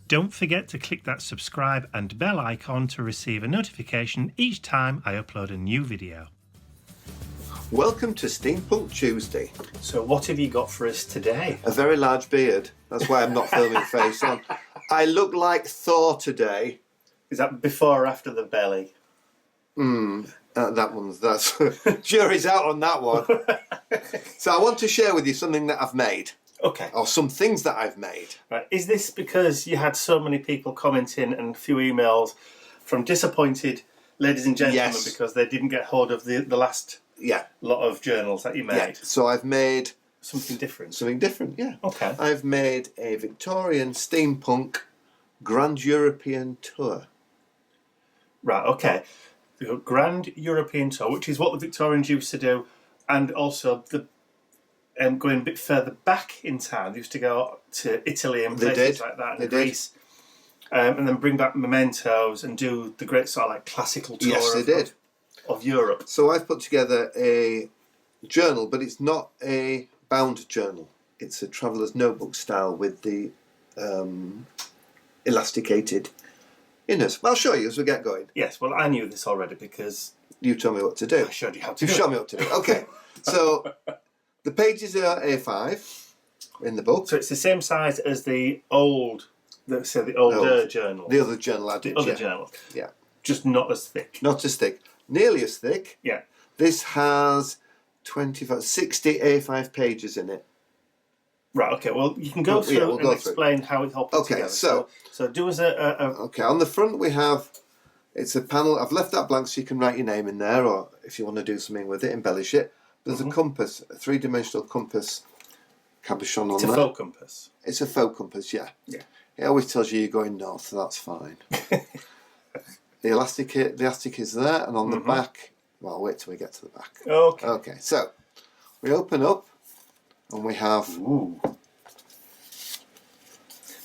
Don't forget to click that subscribe and bell icon to receive a notification each time I upload a new video. Welcome to Steampunk Tuesday. So what have you got for us today? A very large beard. That's why I'm not filming face on. I look like Thor today. Is that before or after the belly? That's jury's out on that one. So I want to share with you something that I've made. Okay. Or some things that I've made. Right. Is this because you had so many people commenting and a few emails from disappointed ladies and gentlemen Yes. because they didn't get hold of the last lot of journals that you made? Yeah. So I've made something different. Something different, yeah. Okay. I've made a Victorian steampunk Grand European tour. Right, okay. The Grand European Tour, which is what the Victorians used to do, and also the going a bit further back in time. They used to go to Italy and places like that, and Greece, and then bring back mementos and do the great sort of like classical tour of Europe. So I've put together a journal, but it's not a bound journal. It's a traveller's notebook style with the elasticated inners. I'll show you as we get going. Yes, well, I knew this already because you told me what to do. I showed you how to do it. You showed me what to do. Okay, so the pages are A5 in the book. So it's the same size as the older journal. The other journal I did. The other journal. Yeah. Just not as thick. Not as thick. Nearly as thick. Yeah. This has 60 A5 pages in it. Right, okay, well, you can go through and explain how it all put together. So do us a... Okay, on the front we have, it's a panel. I've left that blank so you can write your name in there, or if you want to do something with it, embellish it. There's a compass, a three-dimensional compass cabochon on there. It's a faux compass. It's a faux compass, yeah. Yeah. It always tells you you're going north, so that's fine. The elastic is there, and on the back, well, I'll wait till we get to the back. Okay. Okay, so we open up, and we have... Ooh.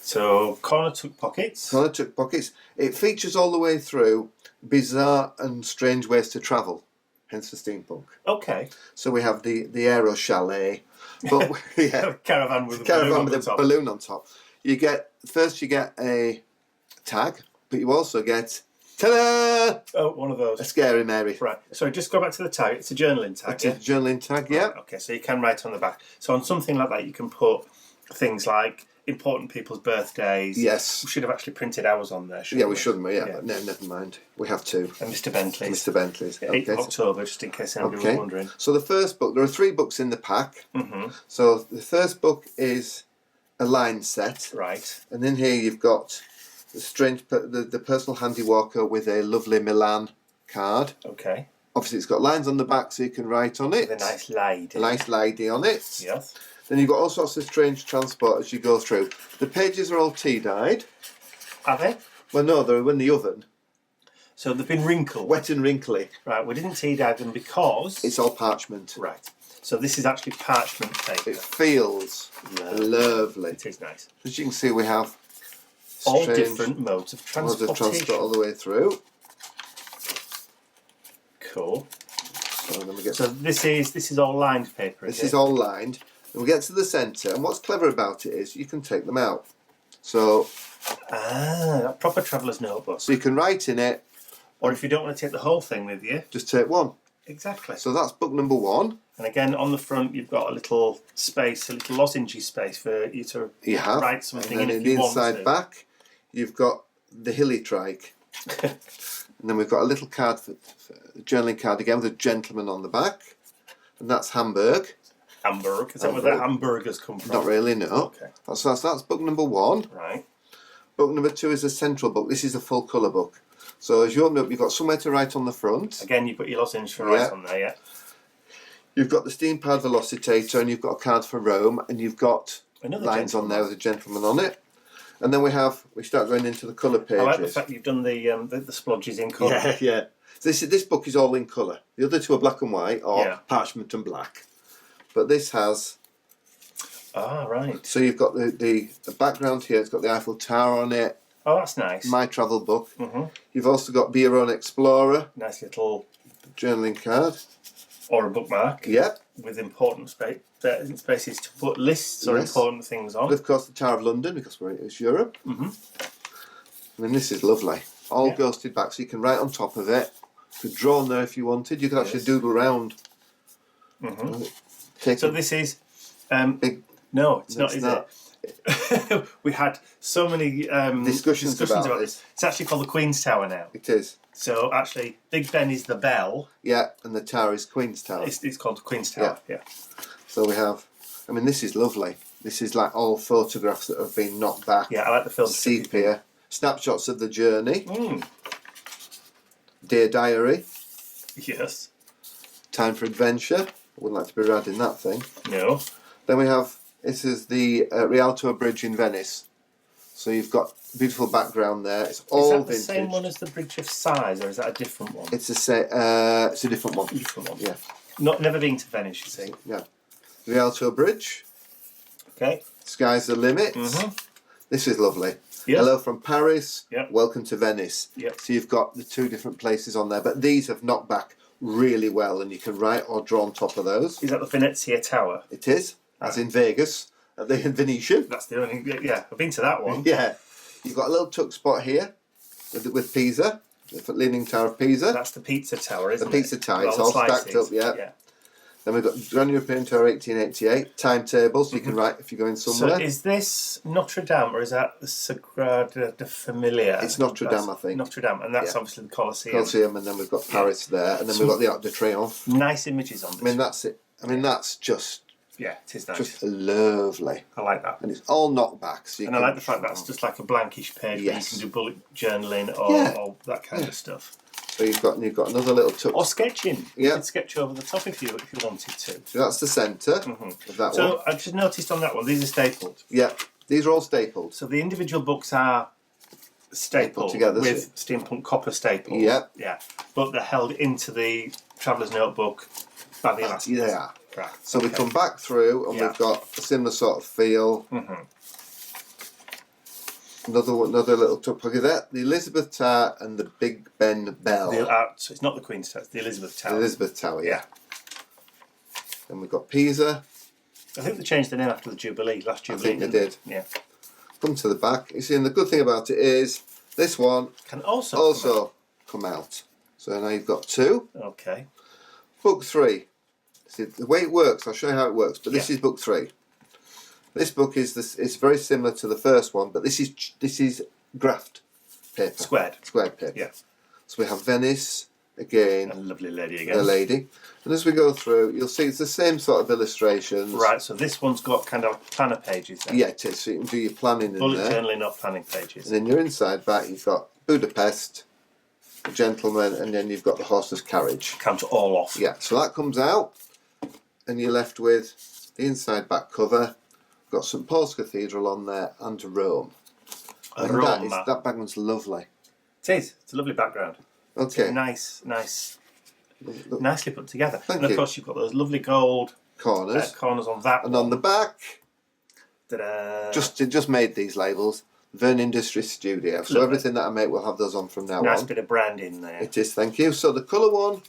So, corner tuck pockets. Corner tuck pockets. It features all the way through bizarre and strange ways to travel, hence the steampunk. Okay. So we have the aero chalet, but caravan with a balloon on top. You get a tag, but you also get ta-da! Oh, one of those. A scary Mary. Right. So just go back to the tag. It's a journaling tag. It's a journaling tag, yeah. Right, okay, so you can write on the back. So on something like that, you can put things like important people's birthdays. Yes. We should have actually printed ours on there, shouldn't we? We shouldn't. Yeah, but no, never mind. We have two. And Mr. Bentley's. Mr. Bentley's. 8th of October, just in case anybody was wondering. So the first book, there are 3 books in the pack. So the first book is a line set. Right. And in here you've got the personal handiworker with a lovely Milan card. Okay. Obviously it's got lines on the back so you can write on it. With a nice lady. A nice lady on it. Yes. Then you've got all sorts of strange transport as you go through. The pages are all tea-dyed. Are they? Well, no, they're in the oven. So they've been wrinkled. Wet and wrinkly. Right, we didn't tea-dye them because... It's all parchment. Right. So this is actually parchment paper. It feels lovely. It is nice. As you can see, we have all different modes of transportation. Modes of transport all the way through. Cool. So this is all lined paper. This is all lined. And we get to the centre, and what's clever about it is you can take them out. So a proper traveller's notebook. So you can write in it. Or if you don't want to take the whole thing with you, just take one. Exactly. So that's book number 1. And again, on the front, you've got a little space, a little lozengey space for you to write something in if you want to. And then in the inside back, you've got the hilly trike. And then we've got a little card for a journaling card again with a gentleman on the back. And that's Hamburg. Hamburg? Is that where the hamburgers come from? Not really, no. Okay. That's book number 1. Right. Book number 2 is a central book. This is a full colour book. So as you open up, you've got somewhere to write on the front. Again, you've got your lozenge for write on there, yeah. You've got the steam-powered velocitator, and you've got a card for Rome, and you've got lines on there with a gentleman on it. And then we start going into the colour pages. I like the fact you've done the splodges in colour. Yeah, yeah. This book is all in colour. The other 2 are black and white, or parchment and black. But this has... Ah, right. So you've got the background here, it's got the Eiffel Tower on it. Oh, that's nice. My travel book. You've also got Be Your Own Explorer. Nice little... journaling card. Or a bookmark. Yep. With important spaces to put lists or important things on. And of course the Tower of London, because it's Europe. I mean, this is lovely. All ghosted back, so you can write on top of it. You could draw on there if you wanted. You could actually doodle around. So this is... big, no, it's not, is it? We had so many discussions about this. It's actually called the Queen's Tower now. It is. So actually, Big Ben is the bell. Yeah, and the tower is Queen's Tower. It's called the Queen's Tower. Yeah. So we have. I mean, this is lovely. This is like all photographs that have been knocked back. Yeah, I like the film. Sepia. Snapshots of the journey. Dear Diary. Yes. Time for Adventure. I wouldn't like to be riding that thing. No. Then we have. This is the Rialto Bridge in Venice. So you've got beautiful background there. It's all vintage. Is that the same one as the Bridge of Sighs, or is that a different one? It's a different one. Different one. Yeah. Never been to Venice, you see. Yeah. Rialto Bridge. Okay. Sky's the limit. This is lovely. Yes. Hello from Paris. Yep. Welcome to Venice. Yep. So you've got the two different places on there, but these have knocked back really well, and you can write or draw on top of those. Is that the Venezia Tower? It is, as in Vegas, at the Venetian. That's the only. Yeah, I've been to that one. Yeah. You've got a little tuck spot here with Pisa, the Leaning Tower of Pisa. That's the Pizza Tower, isn't it? The Pizza Tower. It's all stacked up, yeah. Then we've got Grand European Tour 1888, timetables, so you can write if you're going somewhere. So is this Notre Dame, or is that the Sagrada de Familia? It's Notre Dame, I think. Notre Dame, and that's obviously the Colosseum. Colosseum, and then we've got Paris there, and then we've got the Arc de Triomphe. Nice images on this. I mean, that's it. I mean, that's just... Yeah, it is nice. Just lovely. I like that. And it's all knocked back. So I like the fact that's just like a blankish page where you can do bullet journaling or that kind of stuff. So you've got another little touch. Or sketching. Yeah. You could sketch over the top if you wanted to. So that's the centre of that one. So I just noticed on that one, these are stapled. Yeah, these are all stapled. So the individual books are stapled together with steampunk copper staples. Yeah. Yeah. But they're held into the traveller's notebook by the elastic. Yeah. Right. So we come back through and we've got a similar sort of feel. Another little tuck pocket there. The Elizabeth Tower and the Big Ben Bell. So it's not the Queen's Tower, it's the Elizabeth Tower. The Elizabeth Tower, yeah. Then we've got Pisa. I think they changed the name after the Jubilee, last Jubilee. I think they did. Yeah. Come to the back. You see, and the good thing about it is this one can also come out. So now you've got two. Okay. Book 3. See, the way it works, I'll show you how it works, but this is book 3. This book it's very similar to the first one, but this is graphed paper. Squared paper. Yeah. So we have Venice again. A lovely lady again. A lady. And as we go through, you'll see it's the same sort of illustrations. Right, so this one's got kind of planner pages then. Yeah, it is. So you can do your planning in Bullet there. journaling, not planning pages. And then your inside back, you've got Budapest, a gentleman, and then you've got the horseless carriage. Count it all off. Yeah, so that comes out, and you're left with the inside back cover. Got St Paul's Cathedral on there and Rome. That background's lovely. It is. It's a lovely background. Okay. It's nicely put together. Thank and of course you've got those lovely gold corners on that and one. on the back. Ta-da. Just made these labels. Vern Industries Studio. So everything that I make will have those on from now on. Nice bit of branding there. It is, thank you. So the colour one,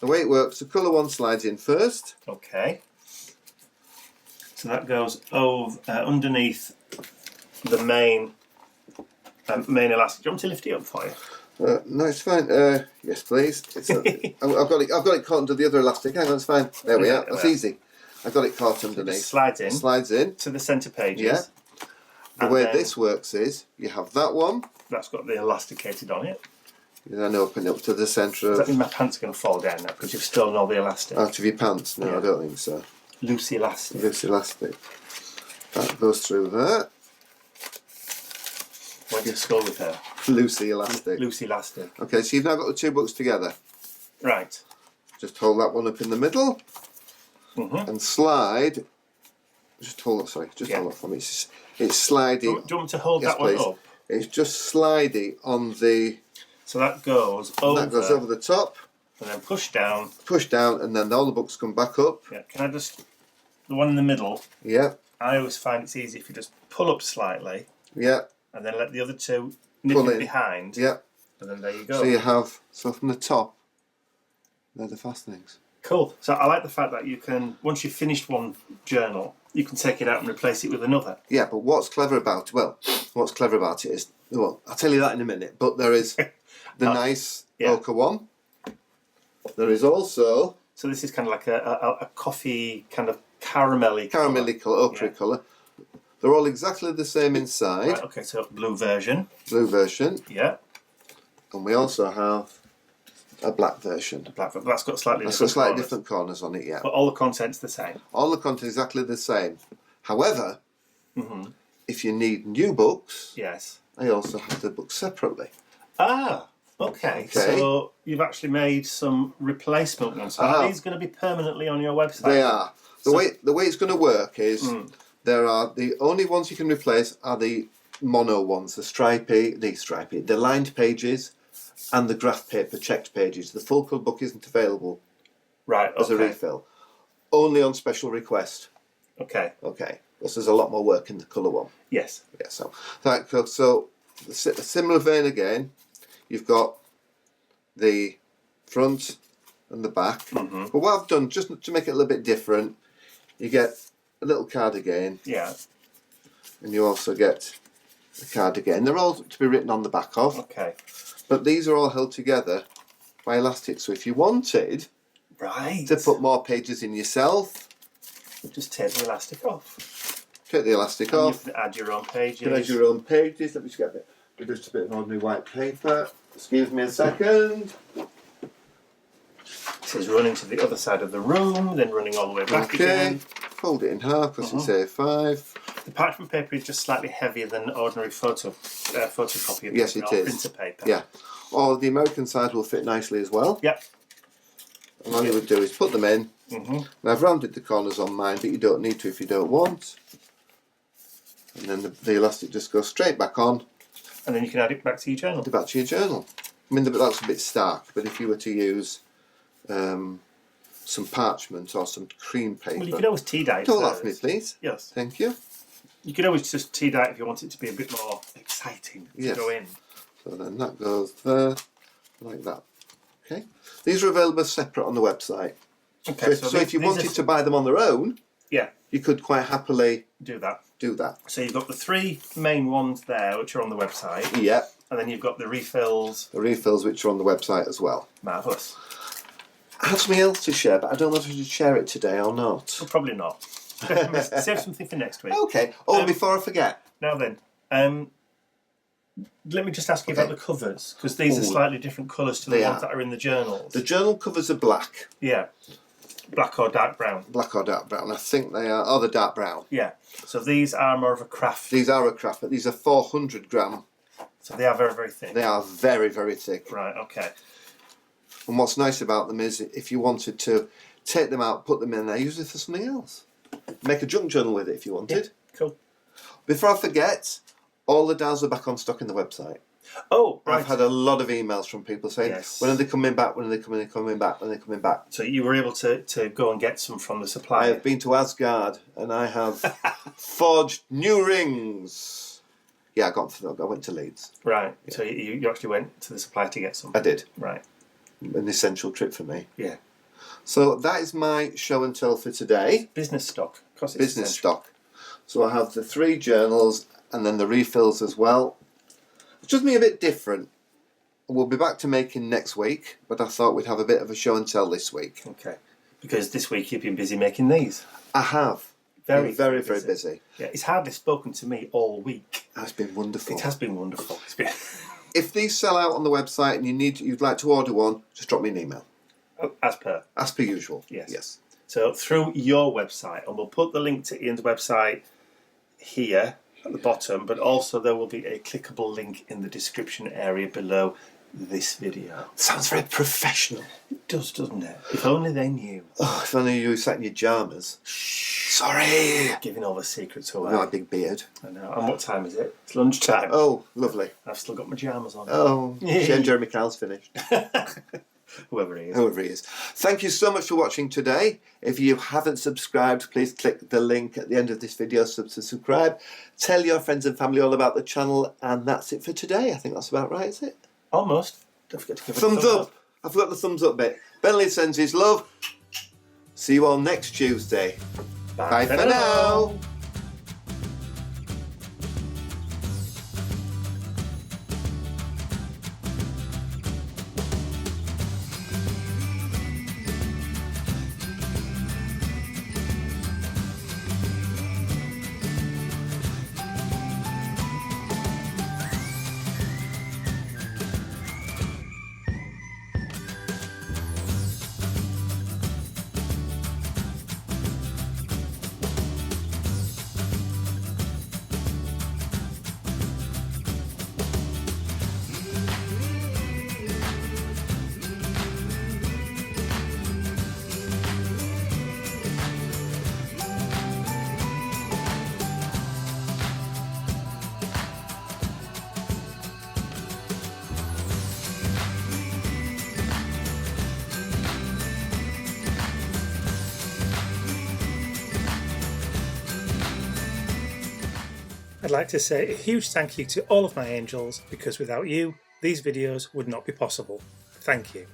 the way it works, the colour one slides in first. Okay. So that goes over underneath the main elastic. Do you want me to lift it up for you? No, it's fine. Yes, please. I've got it caught under the other elastic. Hang on, it's fine. There we are. That's easy. I've got it caught underneath. It slides in. It slides in to the centre pages. Yeah. The way this works is you have that one. That's got the elasticated on it. You then open it up to the centre Does of. that mean my pants are going to fall down now because you've stolen all the elastic? Out of your pants? No, I don't think so. Loose elastic. Loose elastic. That goes through there. Where's your skull with her? Loosey elastic. Loose elastic. Okay, so you've now got the two books together. Right. Just hold that one up in the middle and slide. Just hold that. Sorry, just hold that for me. It's slidey. Do you want me to hold that one up? It's just slidey on the. So that goes over. That goes over the top. And then push down. Push down, and then all the books come back up. Yeah. Can I just the one in the middle? Yeah. I always find it's easy if you just pull up slightly. Yeah. And then let the other two nip behind. Yeah. And then there you go. So you have from the top. They're the fastenings. Cool. So I like the fact that you can, once you've finished one journal, you can take it out and replace it with another. Yeah, but what's clever about it is Well, I'll tell you that in a minute. But there is the nice ochre one. There is also... So this is kind of like a coffee, kind of caramelly colour, ochre colour. They're all exactly the same inside. Right, okay, so blue version. Blue version. Yeah. And we also have a black version. That's got slightly different corners on it, yeah. But all the content's the same. All the content is exactly the same. However, if you need new books, I also have the books separately. Ah, okay. So you've actually made some replacement ones. So are these going to be permanently on your website? They are. The way it's going to work is there are the only ones you can replace are the mono ones, the lined pages and the graph paper checked pages. The full colour book isn't available as a refill. Only on special request. Okay. Okay. Because there's a lot more work in the colour one. Yes. Yeah, so a similar vein again, you've got the front and the back. But what I've done, just to make it a little bit different, you get a little card again. Yeah. And you also get the card again. They're all to be written on the back of. Okay. But these are all held together by elastic. So if you wanted to put more pages in yourself, just take the elastic off. Take the elastic off. You can add your own pages. You can add your own pages. Let me just get just a bit of ordinary white paper. Excuse me a second. This is running to the other side of the room, then running all the way back again. Fold it in half because it's A5. The parchment paper is just slightly heavier than ordinary photocopy of yes, it is. printer paper. Yeah. Or the American side will fit nicely as well. Yep. And all you would do is put them in. And I've rounded the corners on mine, but you don't need to if you don't want. And then the elastic just goes straight back on. And then you can add it back to your journal. Back to your journal. I mean, that's a bit stark, but if you were to use some parchment or some cream paper... Well, you could always tea dye it. Don't laugh at me, please. Yes. Thank you. You could always just tea dye it if you want it to be a bit more exciting to go in. So then that goes there, like that. Okay. These are available separate on the website. Okay. So if you wanted to buy them on their own, you could quite happily do that. So you've got the three main ones there, which are on the website. Yeah. And then you've got the refills. The refills, which are on the website as well. Marvellous. I have something else to share, but I don't know if I should share it today or not. Well, probably not. Save something for next week. Okay. Before I forget. Now then, let me just ask you about the covers, because these are slightly different colours to the ones that are in the journals. The journal covers are black. Yeah. Black or dark brown. Black or dark brown. I think they are. Oh, the dark brown. Yeah. So these are more of a craft. These are a craft, but these are 400 gram. So they are very, very thick. They are very, very thick. Right, okay. And what's nice about them is if you wanted to take them out, put them in there, use it for something else. Make a junk journal with it if you wanted. Yeah, cool. Before I forget, all the dials are back on stock in the website. Oh, right. I've had a lot of emails from people saying, when are they coming back, when are they coming back, when are they coming back? So you were able to go and get some from the supplier? I have been to Asgard and I have forged new rings. Yeah, I went to Leeds. Right, yeah. So you actually went to the supplier to get some? I did. Right. An essential trip for me. Yeah. So that is my show and tell for today. Business stock. Business stock. So I have the 3 journals and then the refills as well. It's just me a bit different. We'll be back to making next week, but I thought we'd have a bit of a show and tell this week. Okay. Because this week you've been busy making these. I have. Very, very busy. Yeah, it's hardly spoken to me all week. That's been wonderful. It has been wonderful. It's been... If these sell out on the website and you'd like to order one, just drop me an email. As per usual. Yes. So through your website, and we'll put the link to Ian's website here at the bottom, but also there will be a clickable link in the description area below this video. Sounds very professional. It does, doesn't it? If only they knew. Oh, if only you sat in your pyjamas. Shh. Sorry. Giving all the secrets away. My big beard. I know. And what time is it? It's lunchtime. Oh, lovely. I've still got my pyjamas on. Oh, shame Jeremy Carl's finished. Whoever he is. Whoever he is. Thank you so much for watching today. If you haven't subscribed, please click the link at the end of this video to subscribe. Tell your friends and family all about the channel, and that's it for today. I think that's about right, is it? Almost. Don't forget to give it a thumbs up. I forgot the thumbs up bit. Bentley sends his love. See you all next Tuesday. Bye for now. I'd like to say a huge thank you to all of my angels, because without you, these videos would not be possible. Thank you.